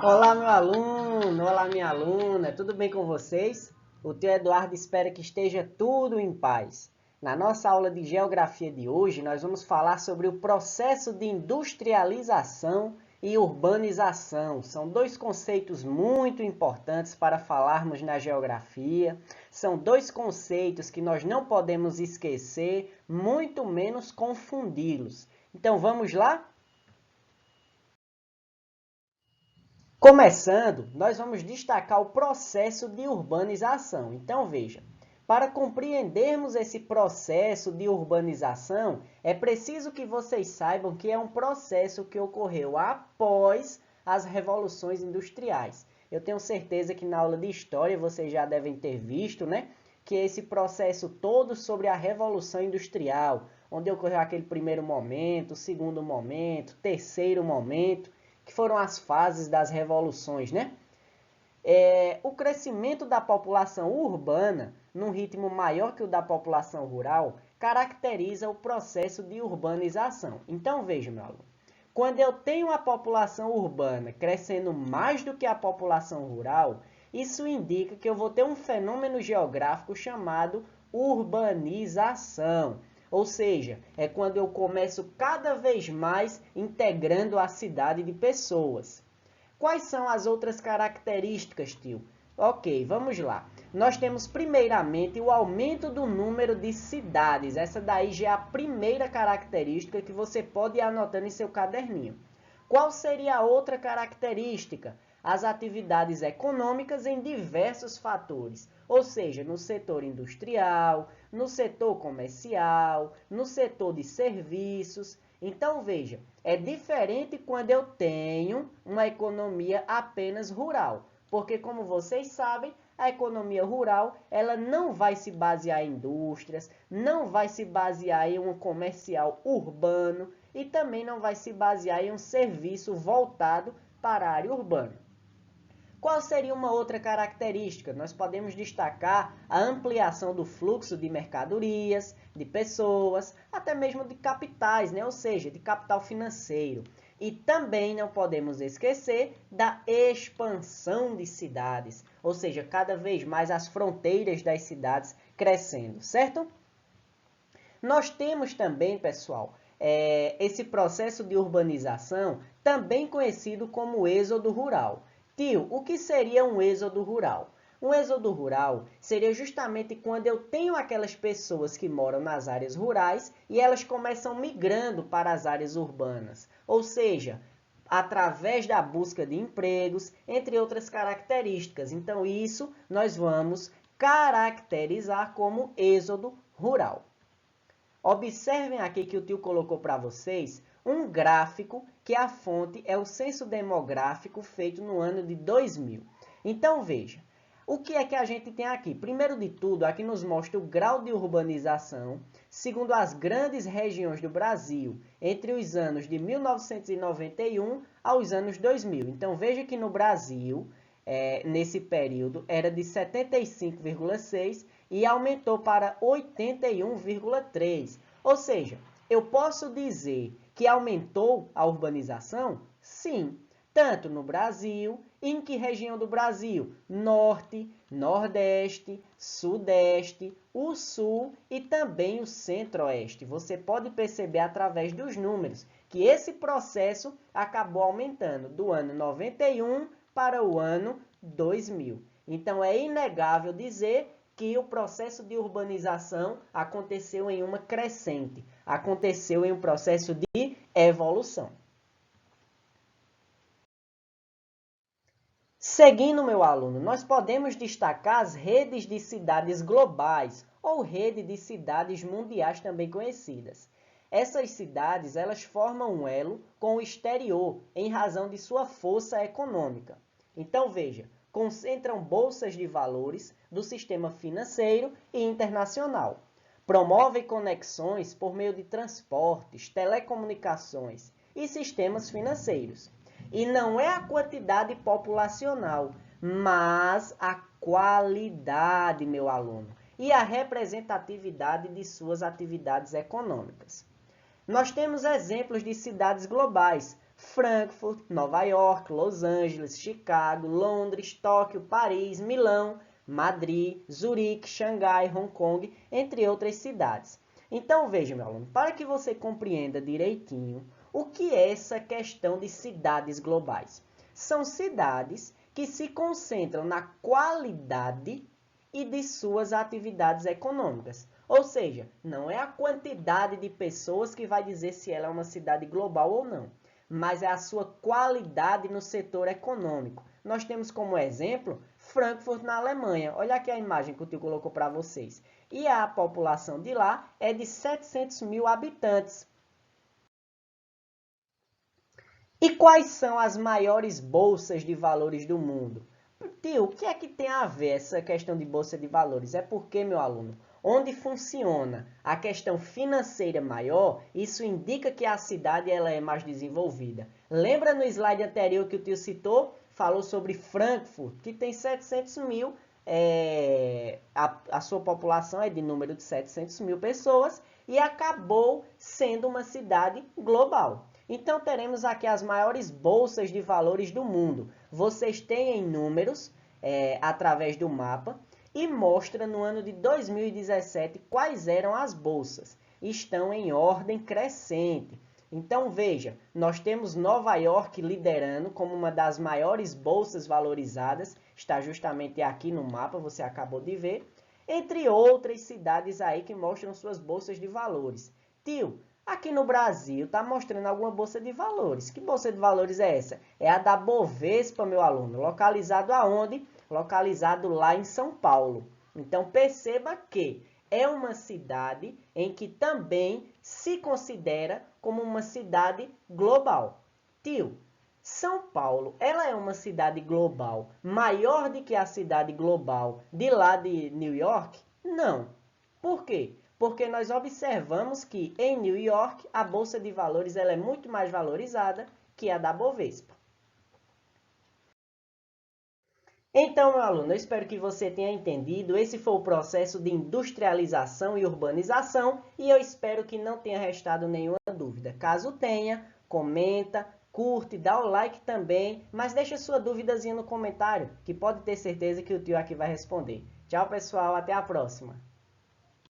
Olá, meu aluno! Olá, minha aluna! Tudo bem com vocês? O tio Eduardo espera que esteja tudo em paz. Na nossa aula de Geografia de hoje, nós vamos falar sobre o processo de industrialização e urbanização. São dois conceitos muito importantes para falarmos na geografia. São dois conceitos que nós não podemos esquecer, muito menos confundi-los. Então, vamos lá? Começando, nós vamos destacar o processo de urbanização. Então, veja, para compreendermos esse processo de urbanização, é preciso que vocês saibam que é um processo que ocorreu após as revoluções industriais. Eu tenho certeza que na aula de História vocês já devem ter visto, né? Que esse processo todo sobre a Revolução Industrial, onde ocorreu aquele primeiro momento, segundo momento, terceiro momento, que foram as fases das revoluções, né? O crescimento da população urbana, num ritmo maior que o da população rural, caracteriza o processo de urbanização. Então, veja, meu aluno, quando eu tenho a população urbana crescendo mais do que a população rural, isso indica que eu vou ter um fenômeno geográfico chamado urbanização. Ou seja, é quando eu começo cada vez mais integrando a cidade de pessoas. Quais são as outras características, tio? Ok, vamos lá. Nós temos primeiramente o aumento do número de cidades. Essa daí já é a primeira característica que você pode ir anotando em seu caderninho. Qual seria a outra característica? As atividades econômicas em diversos fatores, ou seja, no setor industrial, no setor comercial, no setor de serviços. Então, veja, é diferente quando eu tenho uma economia apenas rural, porque, como vocês sabem, a economia rural ela não vai se basear em indústrias, não vai se basear em um comercial urbano e também não vai se basear em um serviço voltado para a área urbana. Qual seria uma outra característica? Nós podemos destacar a ampliação do fluxo de mercadorias, de pessoas, até mesmo de capitais, né? Ou seja, de capital financeiro. E também não podemos esquecer da expansão de cidades, ou seja, cada vez mais as fronteiras das cidades crescendo, certo? Nós temos também, pessoal, esse processo de urbanização, também conhecido como êxodo rural. Tio, o que seria um êxodo rural? Um êxodo rural seria justamente quando eu tenho aquelas pessoas que moram nas áreas rurais e elas começam migrando para as áreas urbanas. Ou seja, através da busca de empregos, entre outras características. Então, isso nós vamos caracterizar como êxodo rural. Observem aqui que o tio colocou para vocês um gráfico que a fonte é o censo demográfico feito no ano de 2000. Então, veja, o que é que a gente tem aqui? Primeiro de tudo, aqui nos mostra o grau de urbanização segundo as grandes regiões do Brasil, entre os anos de 1991 aos anos 2000. Então, veja que no Brasil, nesse período, era de 75,6% e aumentou para 81,3%. Ou seja, eu posso dizer que aumentou a urbanização? Sim, tanto no Brasil, em que região do Brasil? Norte, Nordeste, Sudeste, o Sul e também o Centro-Oeste. Você pode perceber através dos números que esse processo acabou aumentando do ano 91 para o ano 2000. Então, é inegável dizer que o processo de urbanização aconteceu em uma crescente, aconteceu em um processo de evolução. Seguindo, meu aluno, nós podemos destacar as redes de cidades globais, ou rede de cidades mundiais também conhecidas. Essas cidades, elas formam um elo com o exterior, em razão de sua força econômica. Então, veja, concentram bolsas de valores do sistema financeiro e internacional. Promovem conexões por meio de transportes, telecomunicações e sistemas financeiros. E não é a quantidade populacional, mas a qualidade, meu aluno, e a representatividade de suas atividades econômicas. Nós temos exemplos de cidades globais, Frankfurt, Nova York, Los Angeles, Chicago, Londres, Tóquio, Paris, Milão, Madrid, Zurique, Xangai, Hong Kong, entre outras cidades. Então, veja, meu aluno, para que você compreenda direitinho o que é essa questão de cidades globais. São cidades que se concentram na qualidade e de suas atividades econômicas. Ou seja, não é a quantidade de pessoas que vai dizer se ela é uma cidade global ou não, mas é a sua qualidade no setor econômico. Nós temos como exemplo Frankfurt, na Alemanha. Olha aqui a imagem que o tio colocou para vocês. E a população de lá é de 700 mil habitantes. E quais são as maiores bolsas de valores do mundo? Tio, o que é que tem a ver essa questão de bolsa de valores? É porque, meu aluno, onde funciona a questão financeira maior, isso indica que a cidade ela é mais desenvolvida. Lembra no slide anterior que o tio citou? Falou sobre Frankfurt, que tem 700 mil, a sua população é de número de 700 mil pessoas e acabou sendo uma cidade global. Então, teremos aqui as maiores bolsas de valores do mundo. Vocês têm em números através do mapa e mostra no ano de 2017 quais eram as bolsas. Estão em ordem crescente. Então, veja, nós temos Nova York liderando como uma das maiores bolsas valorizadas. Está justamente aqui no mapa, você acabou de ver. Entre outras cidades aí que mostram suas bolsas de valores. Tio, aqui no Brasil está mostrando alguma bolsa de valores. Que bolsa de valores é essa? É a da Bovespa, meu aluno. Localizado aonde? Localizado lá em São Paulo. Então, perceba que é uma cidade em que também se considera como uma cidade global. Tio, São Paulo, ela é uma cidade global maior do que a cidade global de lá de New York? Não. Por quê? Porque nós observamos que em New York a bolsa de valores ela é muito mais valorizada que a da Bovespa. Então, meu aluno, eu espero que você tenha entendido. Esse foi o processo de industrialização e urbanização e eu espero que não tenha restado nenhuma dúvida. Caso tenha, comenta, curte, dá o like também, mas deixa sua dúvidazinha no comentário, que pode ter certeza que o tio aqui vai responder. Tchau, pessoal, até a próxima!